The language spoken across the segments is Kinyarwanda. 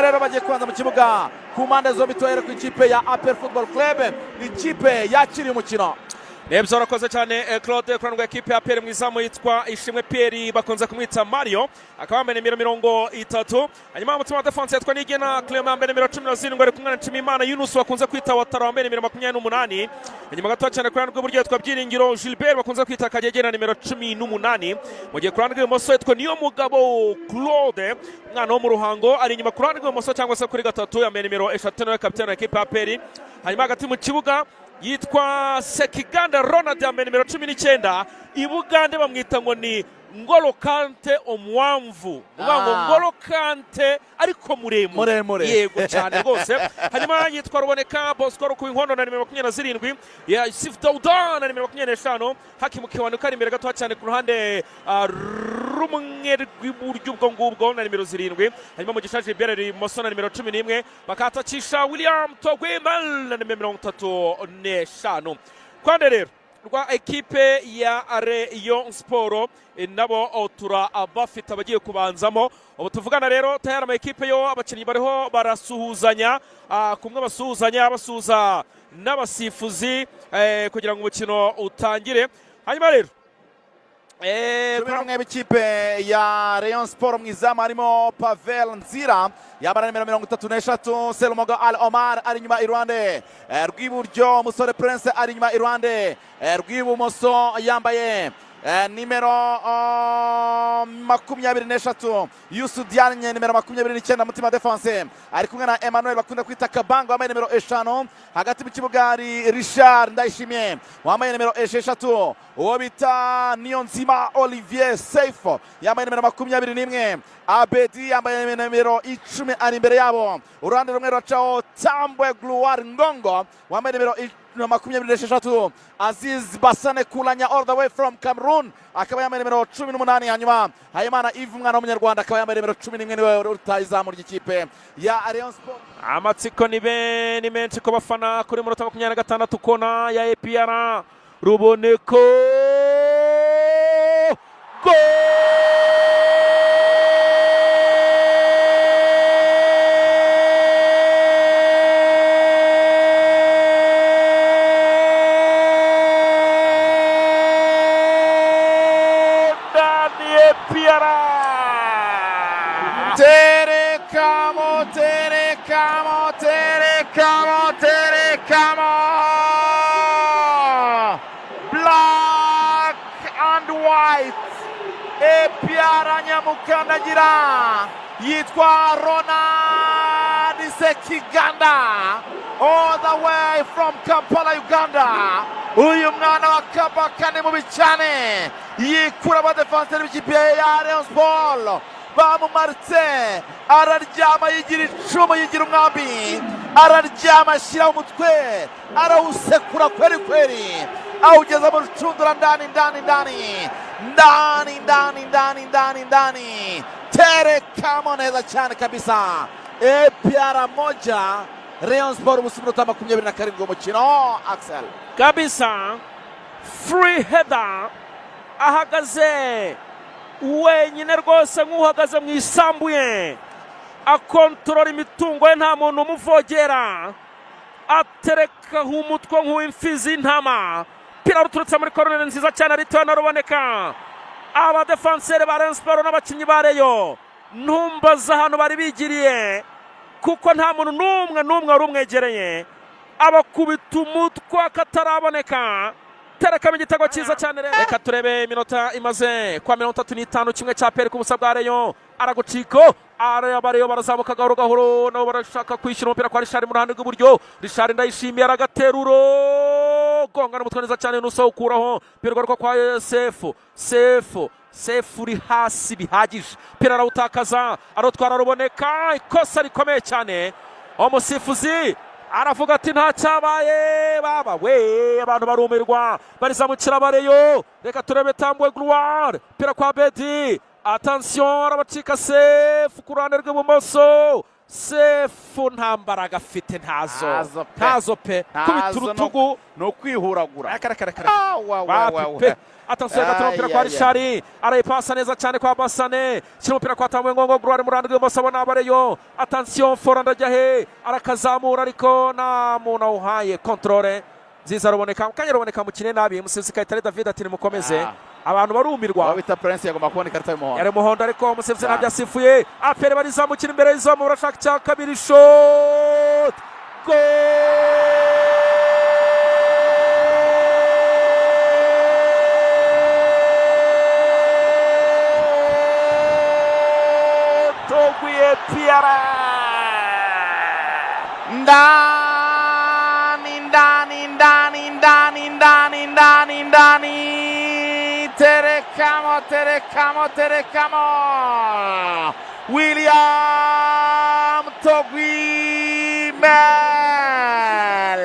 rero bagiye kubanza mu kibuga ku mpande zombi tuhere ku ikipe ya APR Football Club, ikipe yakiriye umukino. Nebyo arakoze cyane Claude kurandwa ekipe ya APR mu izamu yitwa Ishimwe Pierre bakonze kumwita Mario, akaba yambaye nimero 30. Hanyuma umutima wa defense yitwa Nigena Clement yambaye nimero 17 ari kumwe na Nshimiyimana Yunus bakunze kwita Watara wambaye nimero 28. Hanyuma gato cyane kurandwa iburyo yitwa Byiringiro Gilbert bakunze kwita Kagegera nimero 18. Mu gihe kurandwa ibumoso yitwa Niyo Mugabo Claude umwana wo mu Ruhango ari inyuma kurandwa ibumoso cyangwa se kuri gatatu yambaye nimero 3 na kapiteni wa ekipe ya APR. Hanyuma hagati mu kibuga yitwa Sekiganda Ronald yambaye nimero 19. Ibugande bamwita ngo ni Ngolo Kante omwamvu ngo Ngolo Kante ariko muremure yego cyane rwose. Hanyuma yitwa Ruboneka Bosco ku inkondo na nimero 27 ya Yusuf Dauda na nimero 25. Hakimu Kiwanu kari imbere gato cyane ku ruhande rumwe rw'iburyo ubwo ngubwo na nimero 7. Hanyuma mu gishaje Bereri Moso na nimero 11 bakatakisha William Togwemal na nimero 35. Kwande rero rwa ekipe ya Rayon Sport nabo tura abafite abagiye kubanzamo. Ubu tuvugana rero tayari ama ekipe yo abakinnyi bariho barasuhuzanya, kumwe basuhuza n'abasifuzi kugira ngo umukino utangire. Hanyuma rero Tumwe b'ikipe ya Rayon Sport mu izamu harimo Pavel Nzira yabara nimero 33, Selumoga Al Omar ari nyuma iruhande rw'iburyo, Musore Prince ari nyuma iruhande rw'ibumoso yambaye nimero 23, Yusuf Diagne nimero 29. Mutima defense ari kumwe na Emmanuel bakunda kwita Kabango wambaye nimero 5. Hagati mu kibuga ari Richard Ndayishimiye wambaye nimero 6, uwo bita Niyonzima Olivier Seifo yambaye nimero 21. Abedi yambaye nimero 10 ari imbere yabo. Uruhande rumwe rwacaho Tambwe Gloire Ngongo wambaye nimero 26. Aziz Basane Kulanya all the way from Cameroon akaba yambaye nimero 18. Hanyuma Hayimana Yves umwana w'umunyarwanda akaba yambaye nimero 11 niwe rutayizamu ry'ikipe ya Rayon Sport. Amatsiko ni menshi ko bafana kuri munota 26 kona ya APR Ruboneko Black and white. APR nyamukandagira yitwa Ronald Sekiganda all the way from Kampala, Uganda. Uyu mwana wa Kabakane mu bicane yikura ba defenseur b'ikipe ya Rayon Sport bamumaritse araryama yigira icumu yigira umwambi araryama ashyira umutwe arawusekura kweri awugeza mu rucundura ndani terekamo neza cyane kabisa. APR moja Rayon Sport ubusubiruta 27 umukino. Axel kabisa free header ahagaze wenyine rwose nk'uhagaze mu isambuye, akontorora imitungo ye nta muntu umuvogera, aterekaho umutwe nk'uw'imfizi y'intama. Pira ruturutse muri koroneri nziza cyane aritoya na Ruboneka. Aba defenseur ba Rayon Sport n'abakinnyi ba Rayon ntumbaza hano bari bigiriye kuko nta muntu n'umwe wari umwegereye, abakubita umutwe akataraboneka. Terekamo igitego cyiza cyane rero. Reka turebe iminota imaze kwa 35 kimwe cya APR ku busa bwa Rayon. Araguciko Rayon barazamuka gahoro nabo barashaka kwishyura umupira kwa Richard mu ruhande rw'iburyo. Richard Ndayishimiye aragateruro gonga n'umutwe neza cyane n'usawukuraho pirwa kwa Sefu uri hasi bihagije. Pira arawutakaza arotwara Ruboneka, ikosa rikomeye cyane. Umusifuzi aravuga ati nta cyabaye baba we, abantu barumirwa barizamukira Rayon. Reka turebe Tambwe Gloire pira kwa Bedi, attention arabacika Sefu ku ruhande rw'ibumoso Sefu nta mbaraga afite ntazo pe kubita urutugu no kwihuragura pe atasiye gatatu umupira kwa Richard arayipasa neza cyane kwa Basane shyira umupira kwa Tamwe Ngongo Gloire Murandi rwose abona abareyo attention Foranda ajya he arakazamura ariko nta muntu awuhaye controle nziza ruboneka kanya ruboneka mukine nabi Musizi Kayitare David ati nimukomeze abantu barumirwa wita Prince yagomba kubona ikarita y'umuhondo yari muhondo ariko Musizi ntabyo asifuye apere barizamukira imbere y'izamu barashaka cya kabiri shot Togwie Pierre ndani terekamo William Togwie Mel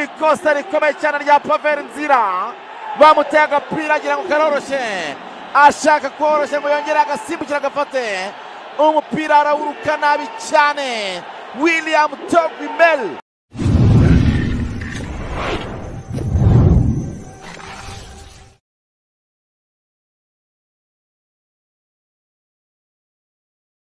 ikosa rikomeye cyane rya Pavel Nzira bamuteye agapira agira ngo karoroshye ashaka koroshya ngo yongere agasimbukira agafate umupira arawuruka nabi cyane William Togwie Mel